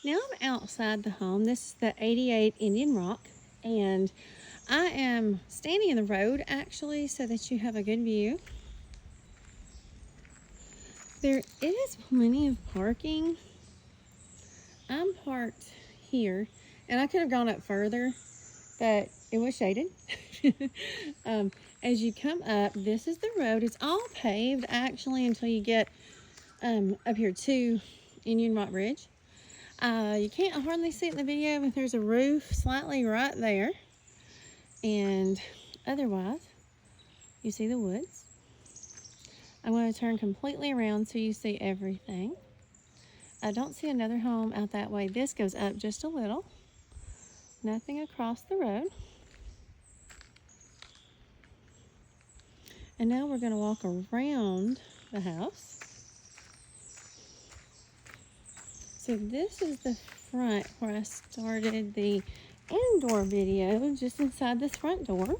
Now I'm outside the home. This is the 88 Indian Rock, and I am standing in the road actually so that you have a good view. There is plenty of parking. I'm parked here, and I could have gone up further, but it was shaded. As you come up, this is the road. It's all paved actually until you get up here to Indian Rock Ridge. You can't hardly see it in the video, but there's a roof slightly right there. And otherwise, you see the woods. I'm going to turn completely around so you see everything. I don't see another home out that way. This goes up just a little. Nothing across the road. And now we're going to walk around the house. So this is the front where I started the indoor video, just inside this front door.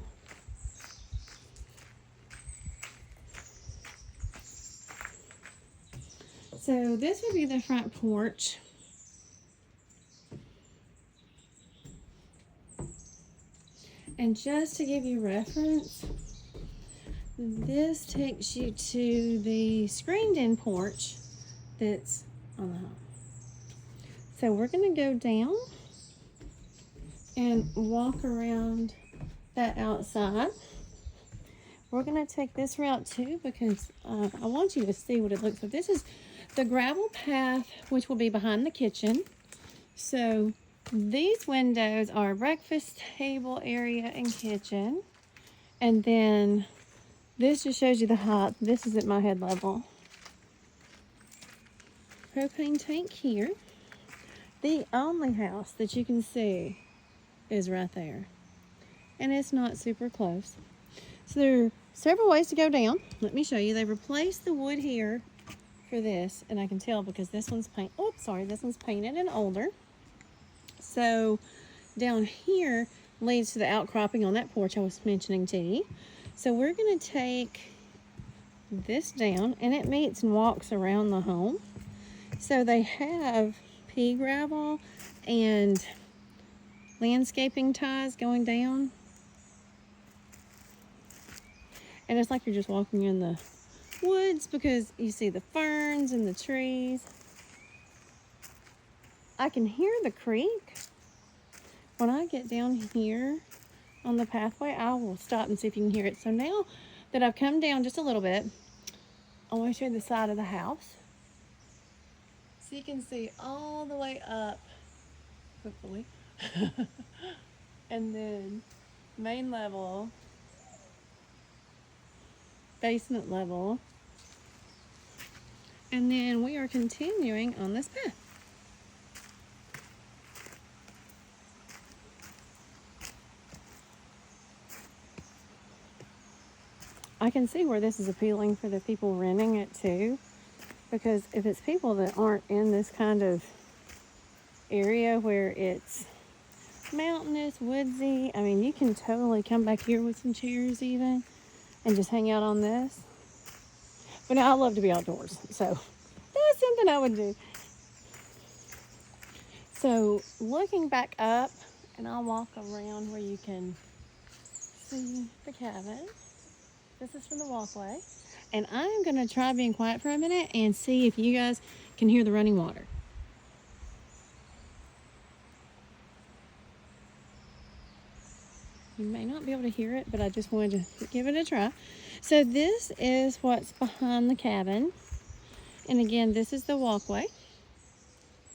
So this would be the front porch. And just to give you reference, this takes you to the screened-in porch that's on the home. So we're going to go down and walk around that outside. We're going to take this route too because I want you to see what it looks like. This is the gravel path, which will be behind the kitchen. So these windows are breakfast table area and kitchen. And then this just shows you the height. This is at my head level. Propane tank here. The only house that you can see is right there. And it's not super close. So there are several ways to go down. Let me show you. They replaced the wood here for this, and I can tell because this one's this one's painted and older. So down here leads to the outcropping on that porch I was mentioning to you. So we're going to take this down, and it meets and walks around the home. So they have pea gravel and landscaping ties going down. And it's like you're just walking in the woods because you see the ferns and the trees. I can hear the creek. When I get down here on the pathway, I will stop and see if you can hear it. So now that I've come down just a little bit, I want to show you the side of the house. So you can see all the way up, hopefully. And then main level, basement level. And then we are continuing on this path. I can see where this is appealing for the people renting it too, because if it's people that aren't in this kind of area where it's mountainous, woodsy, I mean, you can totally come back here with some chairs even and just hang out on this. But now I love to be outdoors, so that's something I would do. So looking back up, and I'll walk around where you can see the cabin. This is from the walkway. And I'm going to try being quiet for a minute and see if you guys can hear the running water. You may not be able to hear it, but I just wanted to give it a try. So this is what's behind the cabin. And again, this is the walkway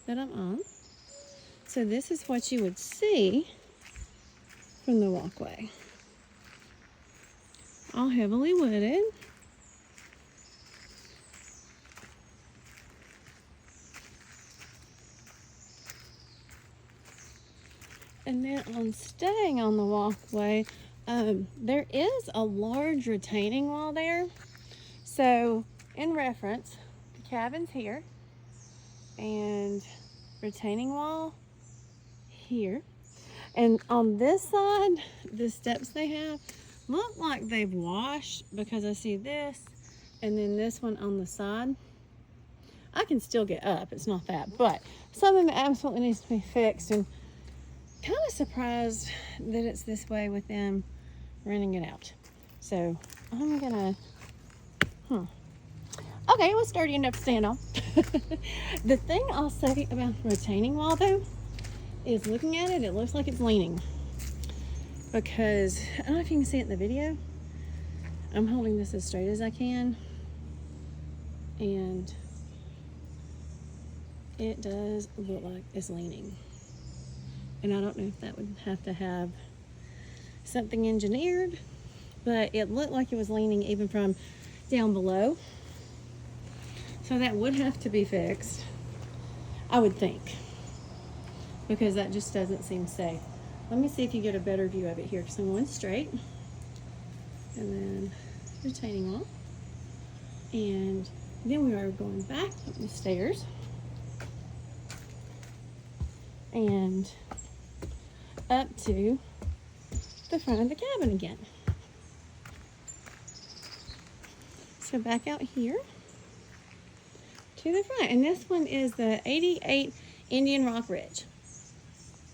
that I'm on. So this is what you would see from the walkway. All heavily wooded. And then on staying on the walkway, there is a large retaining wall there. So in reference, the cabin's here and retaining wall here. And on this side, the steps they have look like they've washed because I see this and then this one on the side. I can still get up, it's not that, but something that absolutely needs to be fixed, and kind of surprised that it's this way with them renting it out. So I'm gonna, okay, it was sturdy enough to stand on. The thing I'll say about the retaining wall though, is looking at it, it looks like it's leaning. Because, I don't know if you can see it in the video, I'm holding this as straight as I can, and it does look like it's leaning. And I don't know if that would have to have something engineered, but it looked like it was leaning even from down below. So that would have to be fixed, I would think, because that just doesn't seem safe. Let me see if you get a better view of it here, because I'm going straight, and then retaining wall, and then we are going back up the stairs and up to the front of the cabin again. So back out here to the front, and this one is the 88 Indian Rock Ridge.